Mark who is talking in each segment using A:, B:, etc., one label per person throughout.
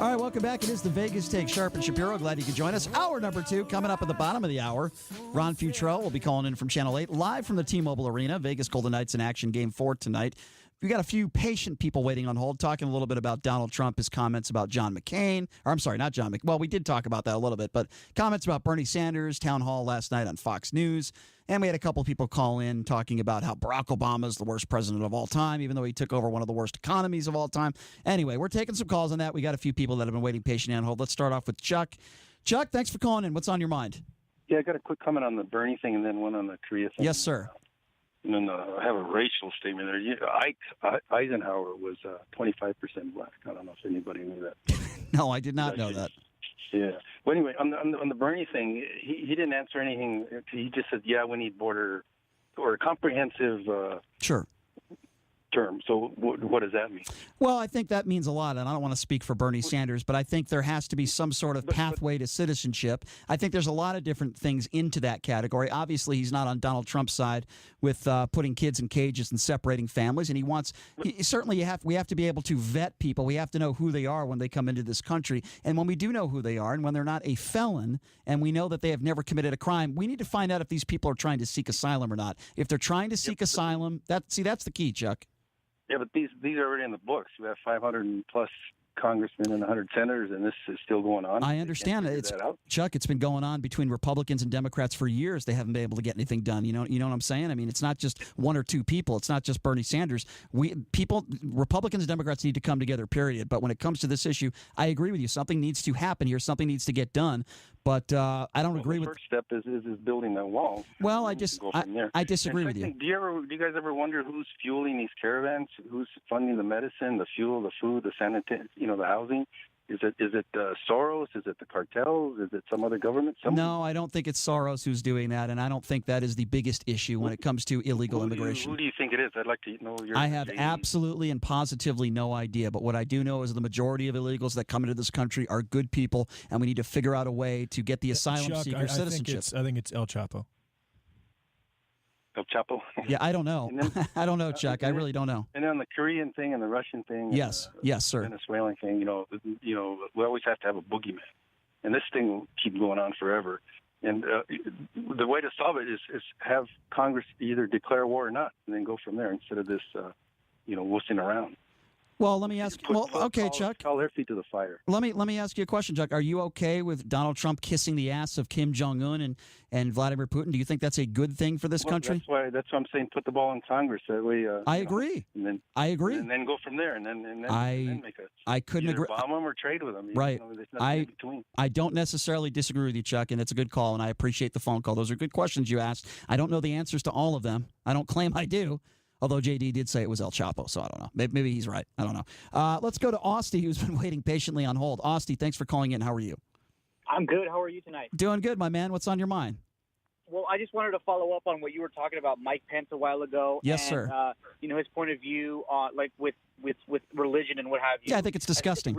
A: All right, welcome back. It is the Vegas Take. Sharp and Shapiro, glad you could join us. Hour number 2 coming up at the bottom of the hour. Ron Futrell will be calling in from Channel 8, live from the T-Mobile Arena. Vegas Golden Knights in action, Game 4 tonight. We've got a few patient people waiting on hold, talking a little bit about Donald Trump, his comments about John McCain. Or I'm sorry, not John McCain. Well, we did talk about that a little bit, but comments about Bernie Sanders, town hall last night on Fox News. And we had a couple people call in talking about how Barack Obama is the worst president of all time, even though he took over one of the worst economies of all time. Anyway, we're taking some calls on that. We got a few people that have been waiting patiently on hold. Let's start off with Chuck. Chuck, thanks for calling in. What's on your mind?
B: Yeah, I got a quick comment on the Bernie thing and then one on the Korea thing.
A: Yes, sir.
B: And then I have a racial statement there. Eisenhower was 25% black. I don't know if anybody knew that.
A: No, I did not know that.
B: Yeah. Well, anyway, on the Bernie thing, he didn't answer anything. He just said, "Yeah, we need border or a comprehensive
A: Sure.
B: term." So what does that mean?
A: Well, I think that means a lot, and I don't want to speak for Bernie Sanders, but I think there has to be some sort of pathway to citizenship. I think there's a lot of different things into that category. Obviously, he's not on Donald Trump's side with putting kids in cages and separating families, and certainly we have to be able to vet people. We have to know who they are when they come into this country, and when we do know who they are, and when they're not a felon, and we know that they have never committed a crime, we need to find out if these people are trying to seek asylum or not. If they're trying to seek asylum, that's the key, Chuck.
B: Yeah, but these are already in the books. We have 500 and plus congressmen and 100 senators, and this is still going on.
A: I understand it. Chuck, it's been going on between Republicans and Democrats for years. They haven't been able to get anything done. You know what I'm saying? I mean, it's not just one or two people. It's not just Bernie Sanders. Republicans and Democrats need to come together, period. But when it comes to this issue, I agree with you. Something needs to happen here. Something needs to get done. But I don't agree with.
B: The first step is building that wall.
A: Well, I disagree with you.
B: Do you guys ever wonder who's fueling these caravans? Who's funding the medicine, the fuel, the food, the sanitation, the housing? Is it Soros? Is it the cartels? Is it some other government?
A: No, I don't think it's Soros who's doing that, and I don't think that is the biggest issue when it comes to illegal immigration.
B: Who do you think it is? I'd like to know your.
A: I have absolutely and positively no idea, but what I do know is the majority of illegals that come into this country are good people, and we need to figure out a way to get the asylum seeker citizenship.
C: I think it's El Chapo.
B: El Chapo?
A: Yeah, I don't know. Then, I don't know, Chuck. I really don't know.
B: And then the Korean thing and the Russian thing.
A: Yes, sir.
B: The Venezuelan thing. We always have to have a boogeyman, and this thing will keep going on forever. And the way to solve it is have Congress either declare war or not, and then go from there instead of this, wussing around.
A: Well, let me ask. Chuck.
B: Call their feet to the fire.
A: Let me ask you a question, Chuck. Are you okay with Donald Trump kissing the ass of Kim Jong-un and Vladimir Putin? Do you think that's a good thing for this country?
B: That's why I'm saying put the ball in Congress. That way.
A: I agree. I agree.
B: And then go from there, and then make a.
A: I couldn't agree.
B: Bomb them or trade with them.
A: Right.
B: There's nothing in between.
A: I don't necessarily disagree with you, Chuck, and it's a good call, and I appreciate the phone call. Those are good questions you asked. I don't know the answers to all of them. I don't claim I do. Although JD did say it was El Chapo, so I don't know. Maybe he's right. I don't know. Let's go to Austin, who's been waiting patiently on hold. Austin, thanks for calling in. How are you?
D: I'm good. How are you tonight?
A: Doing good, my man. What's on your mind?
D: Well, I just wanted to follow up on what you were talking about Mike Pence a while ago.
A: Yes, sir.
D: His point of view, with religion and what have you.
A: Yeah, I think it's disgusting.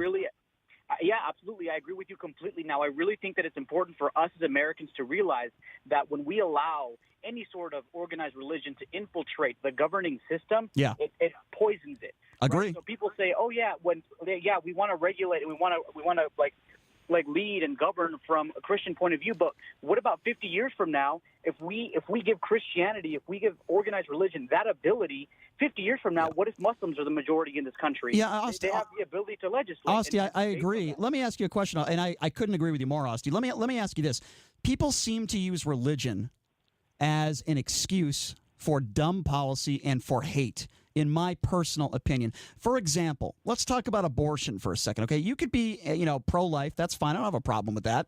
D: Yeah, absolutely. I agree with you completely. Now, I really think that it's important for us as Americans to realize that when we allow any sort of organized religion to infiltrate the governing system, it poisons it.
A: Agree.
D: Right? So people say, we want to regulate and we want to lead and govern from a Christian point of view. But what about 50 years from now, if we give Christianity, if we give organized religion that ability, 50 years from now, what if Muslims are the majority in this country?
A: Yeah, Austin,
D: they have the ability to legislate.
A: Austin, I agree. Let me ask you a question, and I couldn't agree with you more, Austin. Let me ask you this. People seem to use religion as an excuse for dumb policy and for hate, in my personal opinion. For example, let's talk about abortion for a second, okay? You could be, pro-life. That's fine. I don't have a problem with that.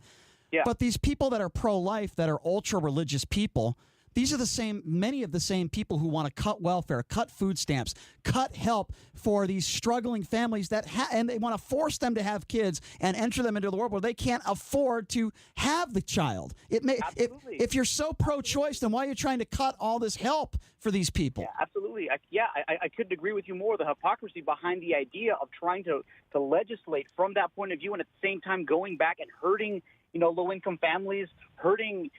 D: Yeah.
A: But these people that are pro-life, that are ultra-religious people, these are many of the same people who want to cut welfare, cut food stamps, cut help for these struggling families and they want to force them to have kids and enter them into the world where they can't afford to have the child. If you're so pro-choice, then why are you trying to cut all this help for these people?
D: Yeah, absolutely. I couldn't agree with you more. The hypocrisy behind the idea of trying to legislate from that point of view and at the same time going back and hurting low-income families, hurting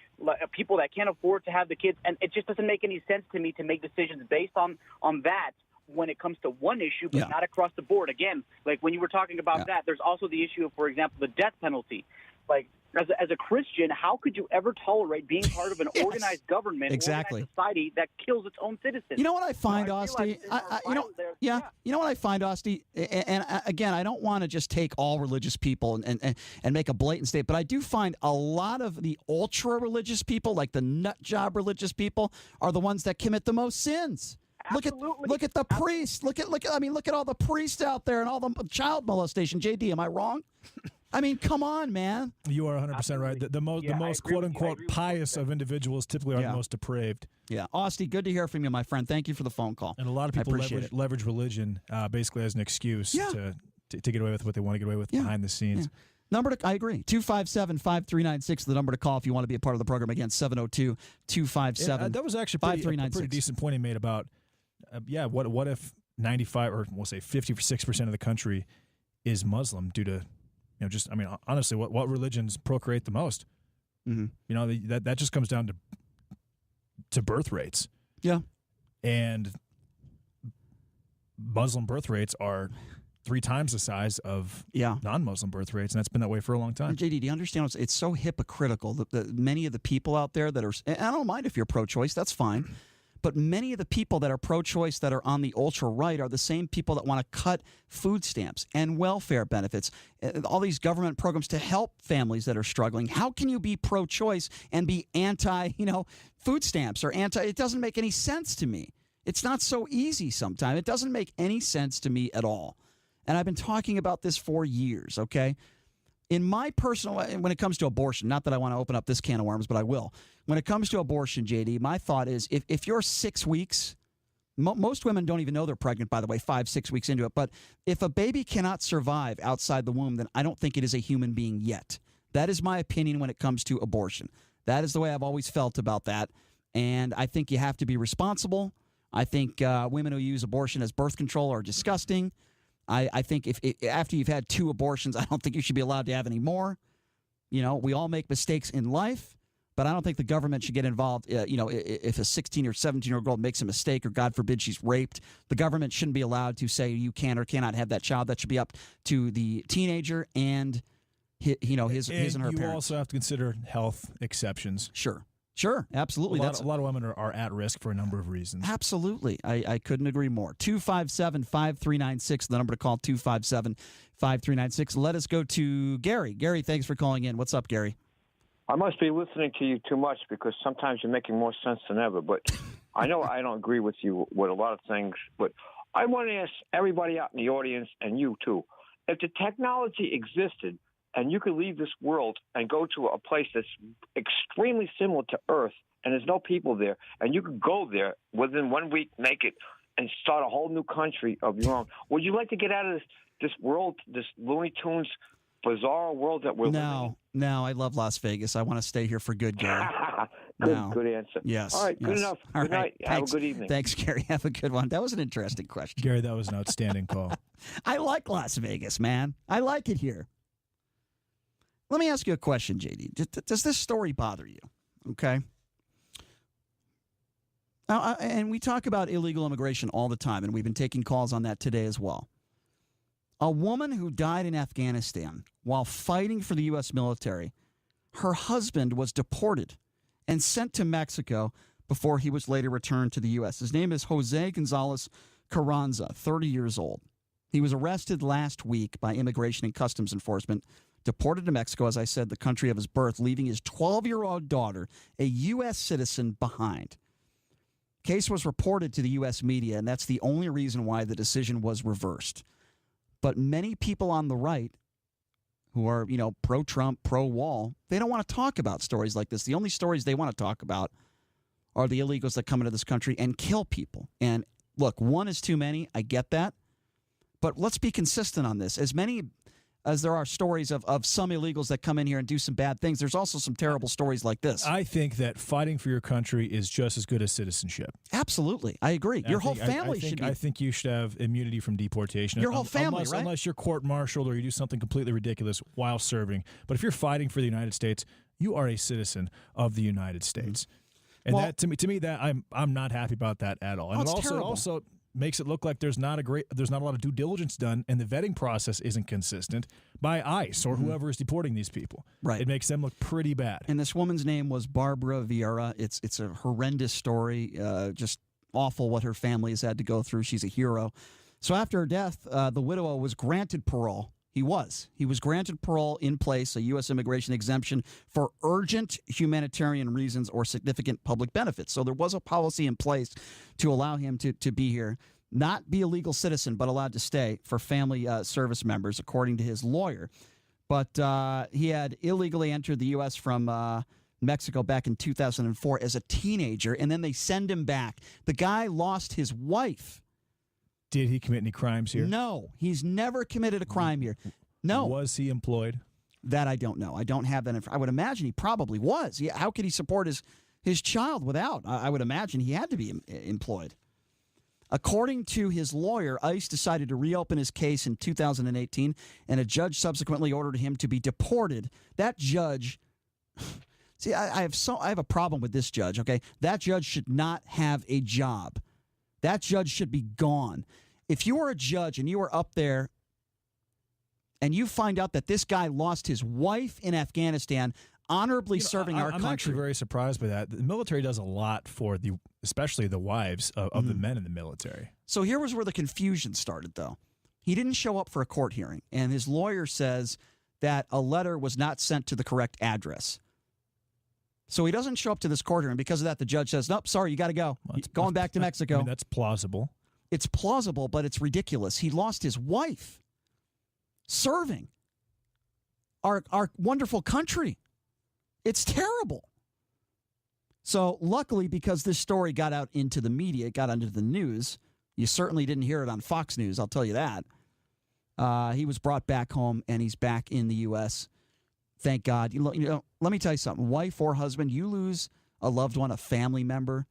D: people that can't afford to have the kids. And it just doesn't make any sense to me to make decisions based on that when it comes to one issue, but
A: Yeah.
D: not across the board. Again, like when you were talking about that, there's also the issue of, for example, the death penalty. Like, as a Christian, how could you ever tolerate being part of an
A: Yes.
D: organized government,
A: Exactly.
D: organized society that kills its own citizens?
A: You know what I find,
D: I realize
A: Austin?
D: there's more violence there.
A: You know what I find, Austin? And again, I don't want to just take all religious people and make a blatant statement, but I do find a lot of the ultra-religious people, like the nut job religious people, are the ones that commit the most sins.
D: Absolutely.
A: Look at the priests. Look at all the priests out there and all the child molestation. JD, am I wrong? I mean, come on, man.
C: You are 100% right. The most quote-unquote pious of individuals typically are the most depraved.
A: Yeah. Austin, good to hear from you, my friend. Thank you for the phone call.
C: And a lot of people leverage religion basically as an excuse to get away with what they want to get away with behind the scenes.
A: Yeah. I agree. 257-5396 is the number to call if you want to be a part of the program. Again, 702-257-5396.
C: That was actually a pretty decent point he made about, what if 95 or we'll say 56% of the country is Muslim due to, honestly, what religions procreate the most? Mm-hmm. That just comes down to birth rates.
A: Yeah.
C: And Muslim birth rates are 3 times the size of non-Muslim birth rates, and that's been that way for a long time.
A: JD, do you understand? It's so hypocritical that many of the people out there that are, and I don't mind if you're pro-choice, that's fine, but many of the people that are pro-choice that are on the ultra-right are the same people that want to cut food stamps and welfare benefits, all these government programs to help families that are struggling. How can you be pro-choice and be anti, food stamps or anti? It doesn't make any sense to me. It's not so easy sometimes. It doesn't make any sense to me at all. And I've been talking about this for years, okay? In my personal, when it comes to abortion, not that I want to open up this can of worms, but I will. When it comes to abortion, JD, my thought is if you're 6 weeks, most women don't even know they're pregnant, by the way, 5-6 weeks into it. But if a baby cannot survive outside the womb, then I don't think it is a human being yet. That is my opinion when it comes to abortion. That is the way I've always felt about that. And I think you have to be responsible. I think women who use abortion as birth control are disgusting. I think if after you've had 2 abortions, I don't think you should be allowed to have any more. We all make mistakes in life, but I don't think the government should get involved. If a 16 or 17-year-old girl makes a mistake or, God forbid, she's raped, the government shouldn't be allowed to say you can or cannot have that child. That should be up to the teenager and his and her parents.
C: You also have to consider health exceptions.
A: Sure, absolutely.
C: A lot of women are at risk for a number of reasons.
A: Absolutely. I couldn't agree more. 257-5396, the number to call, 257-5396. Let us go to Gary. Gary, thanks for calling in. What's up, Gary?
E: I must be listening to you too much because sometimes you're making more sense than ever. But I know I don't agree with you with a lot of things. But I want to ask everybody out in the audience, and you too, if the technology existed and you could leave this world and go to a place that's extremely similar to Earth, and there's no people there, and you could go there within 1 week, make it, and start a whole new country of your own. Would you like to get out of this world, this Looney Tunes bizarre world that we're living in?
A: No, I love Las Vegas. I want to stay here for good, Gary.
E: Good answer.
A: Yes.
E: All right, good enough.
A: All
E: good
A: right.
E: night. Have a good evening.
A: Thanks, Gary. Have a good one. That was an interesting question.
C: Gary, that was an outstanding call.
A: I like Las Vegas, man. I like it here. Let me ask you a question, JD. Does this story bother you? Okay. Now, and we talk about illegal immigration all the time, and we've been taking calls on that today as well. A woman who died in Afghanistan while fighting for the U.S. military, her husband was deported and sent to Mexico before he was later returned to the U.S. His name is Jose Gonzalez Carranza, 30 years old. He was arrested last week by Immigration and Customs Enforcement, deported to Mexico, as I said, the country of his birth, leaving his 12-year-old daughter, a U.S. citizen, behind. Case was reported to the U.S. media, and that's the only reason why the decision was reversed. But many people on the right who are, pro-Trump, pro-wall, they don't want to talk about stories like this. The only stories they want to talk about are the illegals that come into this country and kill people. And look, one is too many. I get that. But let's be consistent on this. As many as there are stories of some illegals that come in here and do some bad things, there's also some terrible stories like this.
C: I think that fighting for your country is just as good as citizenship.
A: Absolutely. I agree. Your whole family should be.
C: I think you should have immunity from deportation.
A: Your whole family, right?
C: Unless you're court-martialed or you do something completely ridiculous while serving. But if you're fighting for the United States, you are a citizen of the United States. And that to me, that I'm not happy about that at all. And
A: it's terrible.
C: also makes it look like there's not a lot of due diligence done, and the vetting process isn't consistent by ICE or whoever is deporting these people.
A: Right.
C: It makes them look pretty bad.
A: And this woman's name was Barbara Vieira. It's a horrendous story, just awful what her family has had to go through. She's a hero. So after her death, the widow was granted parole. He was granted parole in place, a U.S. immigration exemption for urgent humanitarian reasons or significant public benefits. So there was a policy in place to allow him to be here, not be a legal citizen, but allowed to stay for family service members, according to his lawyer. But he had illegally entered the U.S. from Mexico back in 2004 as a teenager, and then they send him back. The guy lost his wife.
C: Did he commit any crimes here?
A: No, he's never committed a crime here. No.
C: Was he employed?
A: That I don't know. I don't have that. I would imagine he probably was. How could he support his child without? I would imagine he had to be employed. According to his lawyer, ICE decided to reopen his case in 2018, and a judge subsequently ordered him to be deported. That judge... See, I have a problem with this judge, okay? That judge should not have a job. That judge should be gone. If you are a judge and you are up there and you find out that this guy lost his wife in Afghanistan, honorably serving our country.
C: I'm actually very surprised by that. The military does a lot for especially the wives of the men in the military.
A: So here was where the confusion started, though. He didn't show up for a court hearing, and his lawyer says that a letter was not sent to the correct address. So he doesn't show up to this court hearing. Because of that, the judge says, nope, sorry, you got to go. Going back to Mexico.
C: I mean, that's plausible.
A: It's plausible, but it's ridiculous. He lost his wife serving our wonderful country. It's terrible. So luckily, because this story got out into the media, it got into the news, you certainly didn't hear it on Fox News, I'll tell you that. He was brought back home, and he's back in the U.S., thank God. Let me tell you something. Wife or husband, you lose a loved one, a family member,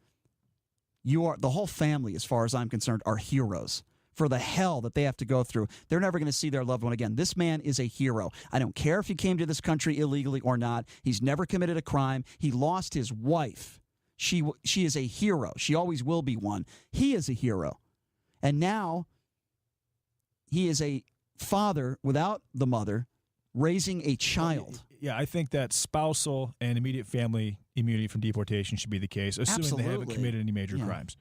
A: the whole family, as far as I'm concerned, are heroes for the hell that they have to go through. They're never going to see their loved one again. This man is a hero. I don't care if he came to this country illegally or not. He's never committed a crime. He lost his wife. She is a hero. She always will be one. He is a hero. And now he is a father without the mother, raising a child.
C: Yeah, I think that spousal and immediate family immunity from deportation should be the case, assuming they haven't committed any major crimes.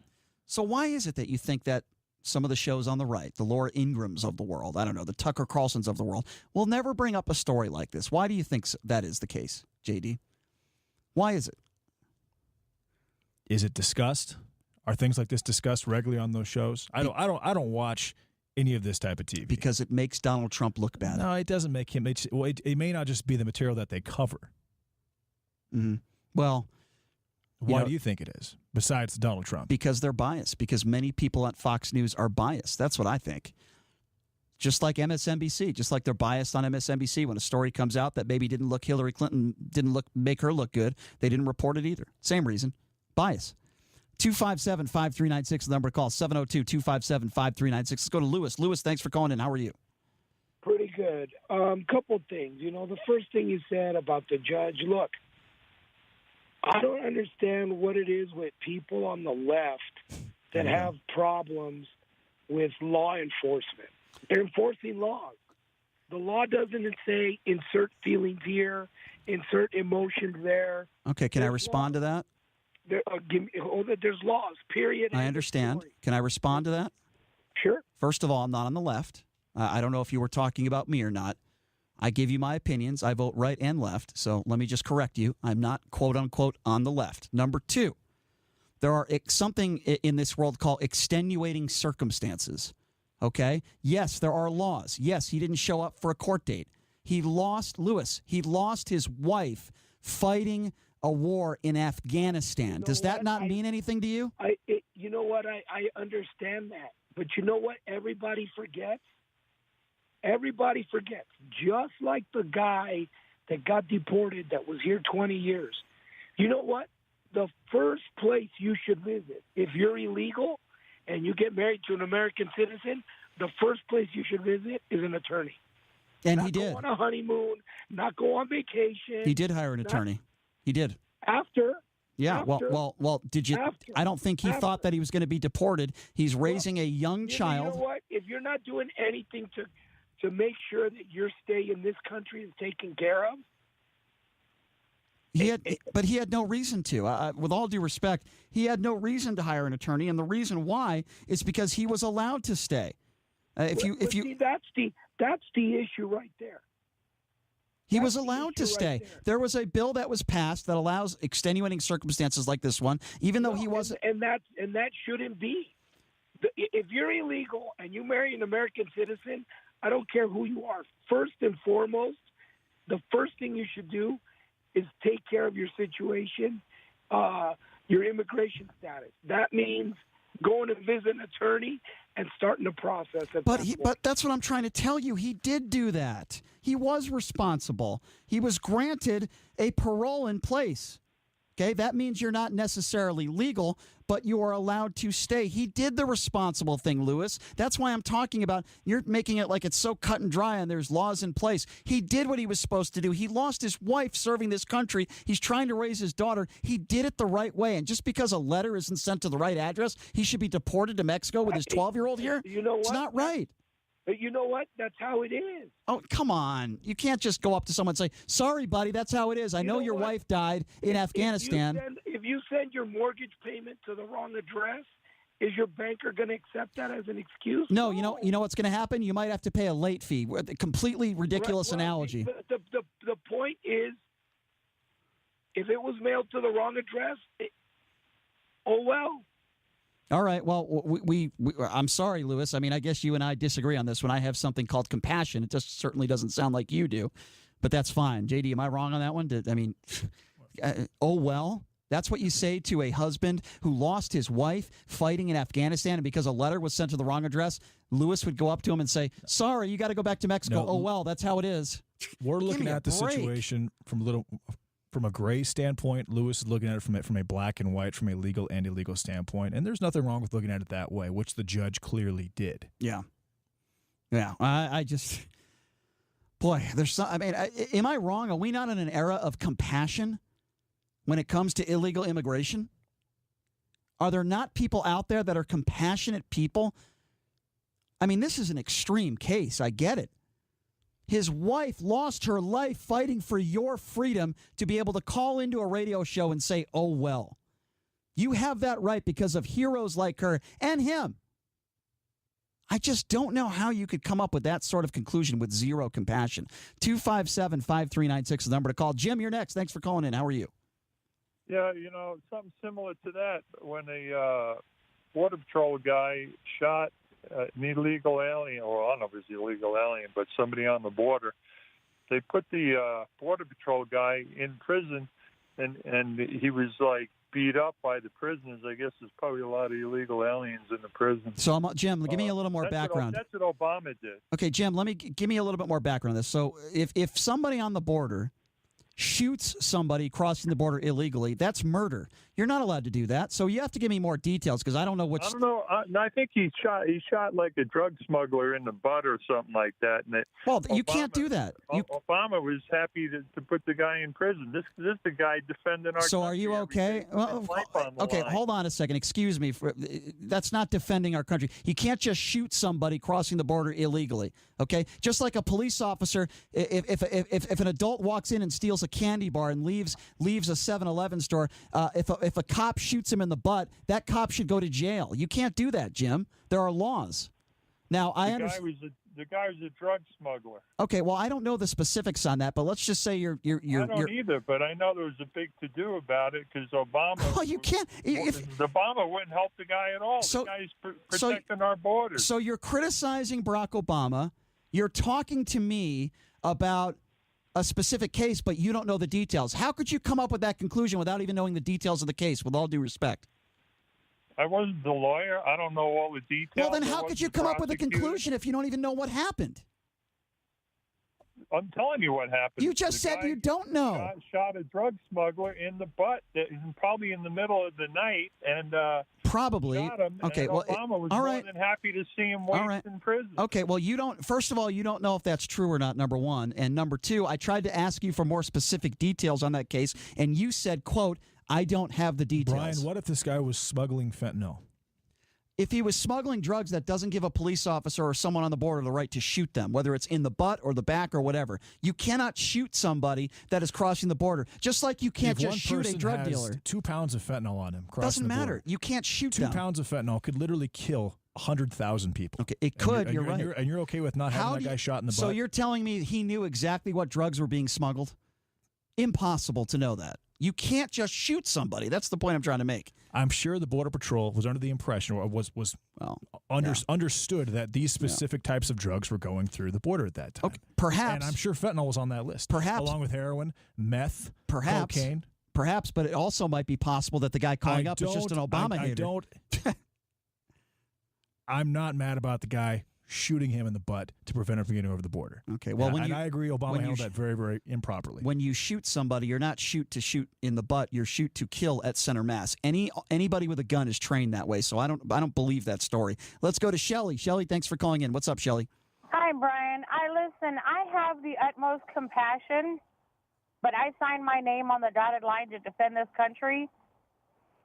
A: So why is it that you think that some of the shows on the right, the Laura Ingrams of the world, I don't know, the Tucker Carlsons of the world, will never bring up a story like this? Why do you think that is the case, JD? Why is it?
C: Is it discussed? Are things like this discussed regularly on those shows? I don't watch any of this type of TV.
A: Because it makes Donald Trump look bad.
C: No, it doesn't make him. It may not just be the material that they cover.
A: Mm-hmm. Well,
C: why do you think it is, besides Donald Trump?
A: Because they're biased. Because many people at Fox News are biased. That's what I think. Just like MSNBC. Just like they're biased on MSNBC. When a story comes out that maybe didn't look Hillary Clinton, make her look good, they didn't report it either. Same reason. Bias. 257-5396, the number to call, 702-257-5396. Let's go to Lewis. Lewis, thanks for calling in. How are you?
F: Pretty good. Couple things. The first thing you said about the judge, look, I don't understand what it is with people on the left that have problems with law enforcement. They're enforcing laws. The law doesn't say insert feelings here, insert emotions there.
A: Okay, can I respond to that?
F: There's laws, period.
A: I understand. Can I respond to that?
F: Sure.
A: First of all, I'm not on the left. I don't know if you were talking about me or not. I give you my opinions. I vote right and left. So let me just correct you. I'm not, quote unquote, on the left. Number two, there are something in this world called extenuating circumstances. Okay? Yes, there are laws. Yes, he didn't show up for a court date. He lost his wife fighting a war in Afghanistan. Does that not mean anything to you?
F: You know what? I understand that. But you know what everybody forgets? Everybody forgets. Just like the guy that got deported that was here 20 years. You know what? The first place you should visit, if you're illegal and you get married to an American citizen, the first place you should visit is an attorney.
A: And
F: not
A: he did.
F: Not go on a honeymoon, not go on vacation.
A: He did hire an attorney. He did.
F: After
A: Yeah,
F: After.
A: well. Did you?
F: After.
A: I don't think he thought that he was going to be deported. He's raising a young child.
F: You know what? If you're not doing anything to make sure that your stay in this country is taken care of,
A: but he had no reason to. With all due respect, he had no reason to hire an attorney, and the reason why is because he was allowed to stay.
F: See, that's the issue right there.
A: He was allowed to stay.
F: Right
A: there was a bill that was passed that allows extenuating circumstances like this one, even though he wasn't.
F: And that shouldn't be. If you're illegal and you marry an American citizen, I don't care who you are. First and foremost, the first thing you should do is take care of your situation, your immigration status. That means going to visit an attorney and starting the process.
A: But that's what I'm trying to tell you. He did do that. He was responsible. He was granted a parole in place. Okay, that means you're not necessarily legal, but you are allowed to stay. He did the responsible thing, Lewis. That's why I'm talking about you're making it like it's so cut and dry and there's laws in place. He did what he was supposed to do. He lost his wife serving this country. He's trying to raise his daughter. He did it the right way. And just because a letter isn't sent to the right address, he should be deported to Mexico with his 12-year-old here?
F: You know what?
A: It's not right.
F: But you know what? That's how it is.
A: Oh, come on. You can't just go up to someone and say, sorry, buddy, that's how it is. I know your wife died in Afghanistan.
F: If you send your mortgage payment to the wrong address, is your banker going to accept that as an excuse?
A: No, you know what's going to happen? You might have to pay a late fee. A completely ridiculous analogy.
F: The point is, if it was mailed to the wrong address, oh well.
A: All right. Well, I'm sorry, Lewis. I mean, I guess you and I disagree on this one. I have something called compassion. It just certainly doesn't sound like you do, but that's fine. JD, am I wrong on that one? Oh, well, that's what you say to a husband who lost his wife fighting in Afghanistan, and because a letter was sent to the wrong address, Lewis would go up to him and say, sorry, you got to go back to Mexico.
C: No,
A: oh, well, that's how it is.
C: We're looking at the situation from a gray standpoint. Lewis is looking at it from a black and white, from a legal and illegal standpoint, and there's nothing wrong with looking at it that way, which the judge clearly did.
A: Yeah. I just, boy, there's some. I mean, am I wrong? Are we not in an era of compassion when it comes to illegal immigration? Are there not people out there that are compassionate people? I mean, this is an extreme case. I get it. His wife lost her life fighting for your freedom to be able to call into a radio show and say, oh, well. You have that right because of heroes like her and him. I just don't know how you could come up with that sort of conclusion with zero compassion. 257-5396 is the number to call. Jim, you're next. Thanks for calling in. How are you?
G: Yeah, something similar to that. When a Border Patrol guy shot an illegal alien, or I don't know if it's illegal alien, but somebody on the border, they put the Border Patrol guy in prison, and he was like beat up by the prisoners. I guess there's probably a lot of illegal aliens in the prison.
A: So, Jim, give me a little more background.
G: That's what Obama did.
A: Okay, Jim, give me a little bit more background on this. So if somebody on the border shoots somebody crossing the border illegally, that's murder. You're not allowed to do that. So you have to give me more details because I don't know which.
G: I don't know. I think he shot like a drug smuggler in the butt or something like that. And
A: you can't do that.
G: Obama was happy to put the guy in prison. This is the guy defending our.
A: So are you okay? Well, okay, hold on a second. Excuse me. That's not defending our country. You can't just shoot somebody crossing the border illegally. Okay, just like a police officer, if an adult walks in and steals a candy bar and leaves a 7-Eleven store, if a cop shoots him in the butt, that cop should go to jail. You can't do that, Jim. There are laws. Now, I understand.
G: The guy was a drug smuggler.
A: Okay, well, I don't know the specifics on that, but let's just say you're.
G: I don't either, but I know there was a big to-do about it because Obama.
A: Oh, you can't.
G: Obama wouldn't help the guy at all. The guy's protecting our borders.
A: So you're criticizing Barack Obama. You're talking to me about a specific case, but you don't know the details. How could you come up with that conclusion without even knowing the details of the case, with all due respect?
G: I wasn't the lawyer. I don't know all the details.
A: Well, then how could you come up with a conclusion if you don't even know what happened?
G: I'm telling you what happened.
A: You just said you don't know.
G: Shot a drug smuggler in the butt, probably in the middle of the night, and
A: probably.
G: Shot him,
A: okay.
G: And
A: well,
G: Obama was
A: all
G: more
A: right.
G: than happy to see him waste in prison.
A: Okay. Well, you don't. First of all, you don't know if that's true or not. Number one, and number two, I tried to ask you for more specific details on that case, and you said, "quote." I don't have the details.
C: Brian, what if this guy was smuggling fentanyl?
A: If he was smuggling drugs, that doesn't give a police officer or someone on the border the right to shoot them, whether it's in the butt or the back or whatever. You cannot shoot somebody that is crossing the border, just like you can't just shoot a drug dealer.
C: 2 pounds of fentanyl on him.
A: Doesn't matter. You can't shoot them.
C: 2 pounds of fentanyl could literally kill 100,000 people.
A: Okay, it could. You're right.
C: And you're okay with not having that guy shot in the butt?
A: So you're telling me he knew exactly what drugs were being smuggled? Impossible to know that. You can't just shoot somebody. That's the point I'm trying to make.
C: I'm sure the Border Patrol was under the impression, or understood that these specific types of drugs were going through the border at that time.
A: Okay, perhaps.
C: And I'm sure fentanyl was on that list.
A: Perhaps.
C: Along with heroin, meth,
A: perhaps,
C: cocaine.
A: Perhaps, but it also might be possible that the guy calling up is just an Obama hater.
C: I'm not mad about the guy shooting him in the butt to prevent him from getting over the border.
A: Okay, well,
C: I agree Obama handled that very, very improperly.
A: When you shoot somebody, you're not shoot to shoot in the butt. You're shoot to kill at center mass. Anybody with a gun is trained that way, so I don't believe that story. Let's go to Shelley. Shelley, thanks for calling in. What's up, Shelley?
H: Hi, Brian. I have the utmost compassion, but I signed my name on the dotted line to defend this country,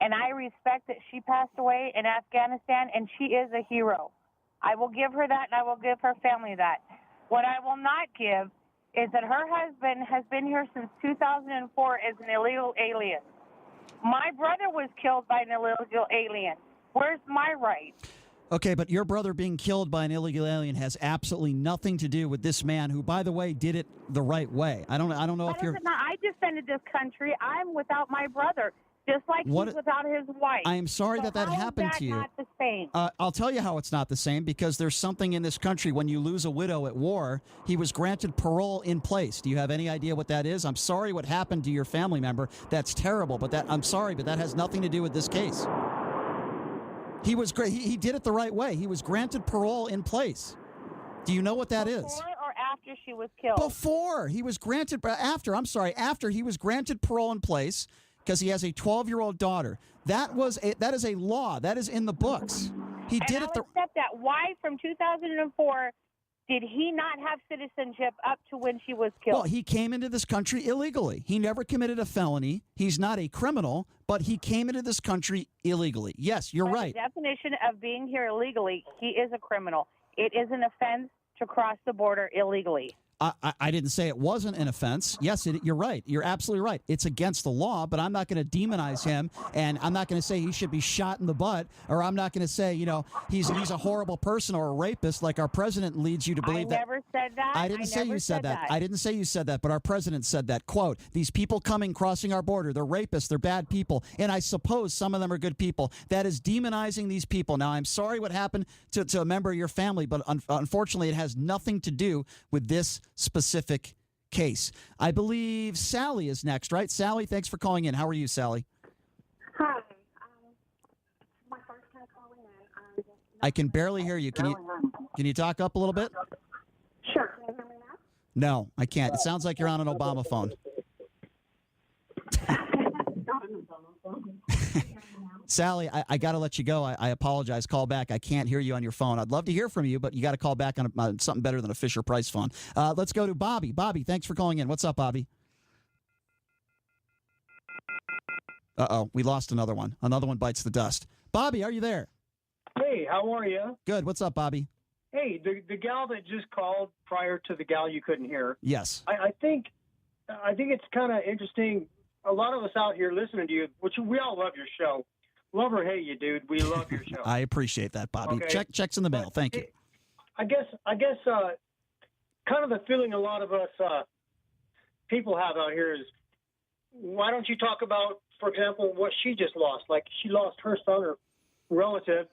H: and I respect that she passed away in Afghanistan, and she is a hero. I will give her that, and I will give her family that. What I will not give is that her husband has been here since 2004 as an illegal alien. My brother was killed by an illegal alien. Where's my right?
A: Okay, but your brother being killed by an illegal alien has absolutely nothing to do with this man who, by the way, did it the right way. I don't know if you're...
H: I defended this country. I'm without my brother. Just like he's without his wife.
A: I am sorry that happened to you.
H: Not the same?
A: I'll tell you how it's not the same, because there's something in this country when you lose a widow at war, he was granted parole in place. Do you have any idea what that is? I'm sorry what happened to your family member. That's terrible, but I'm sorry, but that has nothing to do with this case. He was great. He did it the right way. He was granted parole in place. Do you know what that is?
H: Before or after she was killed?
A: Before. He was granted, after he was granted parole in place, because he has a 12-year-old daughter. That is a law. That is in the books. He did it.
H: Accept that. Why, from 2004, did he not have citizenship up to when she was killed?
A: Well, he came into this country illegally. He never committed a felony. He's not a criminal, but he came into this country illegally. Yes, you're right.
H: The definition of being here illegally, he is a criminal. It is an offense to cross the border illegally.
A: I didn't say it wasn't an offense. Yes, you're right. You're absolutely right. It's against the law, but I'm not going to demonize him, and I'm not going to say he should be shot in the butt, or I'm not going to say, he's a horrible person or a rapist like our president leads you to believe that.
H: I never said that.
A: I didn't say you said that. I didn't say you said that, but our president said that. Quote, these people crossing our border, they're rapists, they're bad people, and I suppose some of them are good people. That is demonizing these people. Now, I'm sorry what happened to a member of your family, but unfortunately it has nothing to do with this specific case. I believe Sally is next, right? Sally, thanks for calling in. How are you, Sally?
I: Hi. My first time calling in.
A: I can barely hear you. Can you talk up a little bit?
I: Sure. Can you hear me now?
A: No, I can't. It sounds like you're on an Obama phone. Sally, I got to let you go. I apologize. Call back. I can't hear you on your phone. I'd love to hear from you, but you got to call back on something better than a Fisher-Price phone. Let's go to Bobby. Bobby, thanks for calling in. What's up, Bobby? Uh-oh, we lost another one. Another one bites the dust. Bobby, are you there?
J: Hey, how are you?
A: Good. What's up, Bobby?
J: Hey, the gal that just called prior to the gal you couldn't hear.
A: Yes.
J: I think it's kind of interesting. A lot of us out here listening to you, which we all love your show. Love or hate you, dude. We love your show.
A: I appreciate that, Bobby.
J: Okay.
A: Checks in the mail. Thank you.
J: I guess kind of the feeling a lot of us people have out here is, why don't you talk about, for example, what she just lost? Like, she lost her son or relative,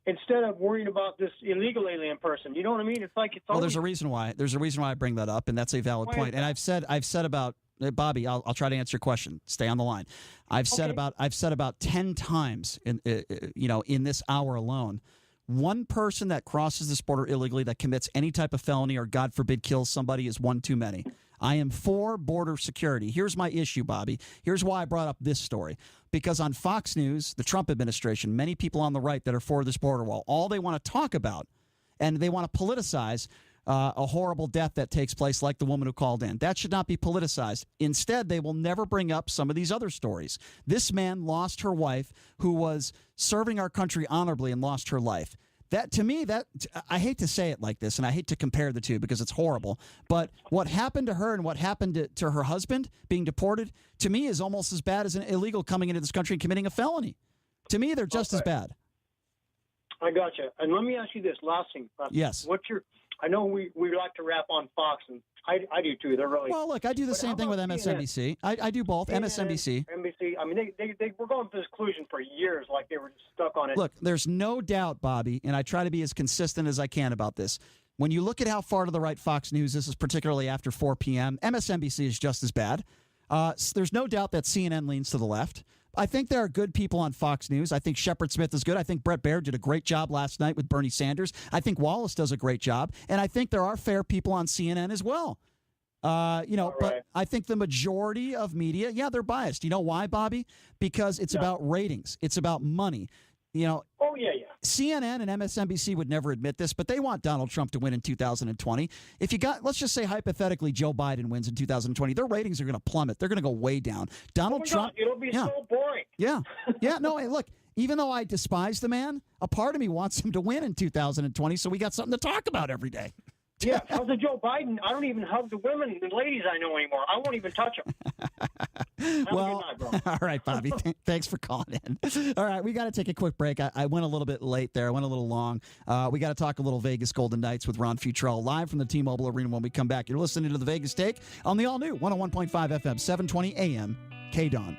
J: instead of worrying about this illegal alien person. You know what I mean? It's like it's.
A: Well, there's a reason why. There's a reason why I bring that up, and that's a valid point. And I've said about. Bobby, I'll try to answer your question. Stay on the line. I've said about 10 times in this hour alone, one person that crosses this border illegally that commits any type of felony or, God forbid, kills somebody is one too many. I am for border security. Here's my issue, Bobby. Here's why I brought up this story. Because on Fox News, the Trump administration, many people on the right that are for this border wall, all they want to talk about and they want to politicize a horrible death that takes place like the woman who called in. That should not be politicized. Instead, they will never bring up some of these other stories. This man lost her wife who was serving our country honorably and lost her life. That, to me, I hate to say it like this, and I hate to compare the two because it's horrible, but what happened to her and what happened to her husband being deported, to me, is almost as bad as an illegal coming into this country and committing a felony. To me, they're just as bad.
J: I got you. And let me ask you this last thing.
A: Yes.
J: I know we like to rap on Fox, and I do too. They're really
A: well. Look, I do the same thing with MSNBC. I do both.
J: CNN,
A: MSNBC,
J: NBC. I mean, they were going through this collusion for years, like they were stuck on it.
A: Look, there's no doubt, Bobby, and I try to be as consistent as I can about this. When you look at how far to the right Fox News is particularly after 4 p.m., MSNBC is just as bad. There's no doubt that CNN leans to the left. I think there are good people on Fox News. I think Shepard Smith is good. I think Brett Baird did a great job last night with Bernie Sanders. I think Wallace does a great job. And I think there are fair people on CNN as well. But I think the majority of media, they're biased. You know why, Bobby? Because it's about ratings. It's about money.
J: Oh, yeah.
A: CNN and MSNBC would never admit this, but they want Donald Trump to win in 2020. Let's just say hypothetically Joe Biden wins in 2020, their ratings are going to plummet. They're going to go way down. Donald Trump.
J: It'll be so boring.
A: Yeah. No, hey, look, even though I despise the man, a part of me wants him to win in 2020 so we got something to talk about every day.
J: Yeah, how's the Joe Biden? I don't even hug the women and ladies I know anymore. I won't even touch them.
A: Well, all right, Bobby. Thanks for calling in. All right, we got to take a quick break. I went a little bit late there. I went a little long. We got to talk a little Vegas Golden Knights with Ron Futrell live from the T-Mobile Arena when we come back. You're listening to the Vegas Take on the all-new 101.5 FM, 720 AM, KDWN.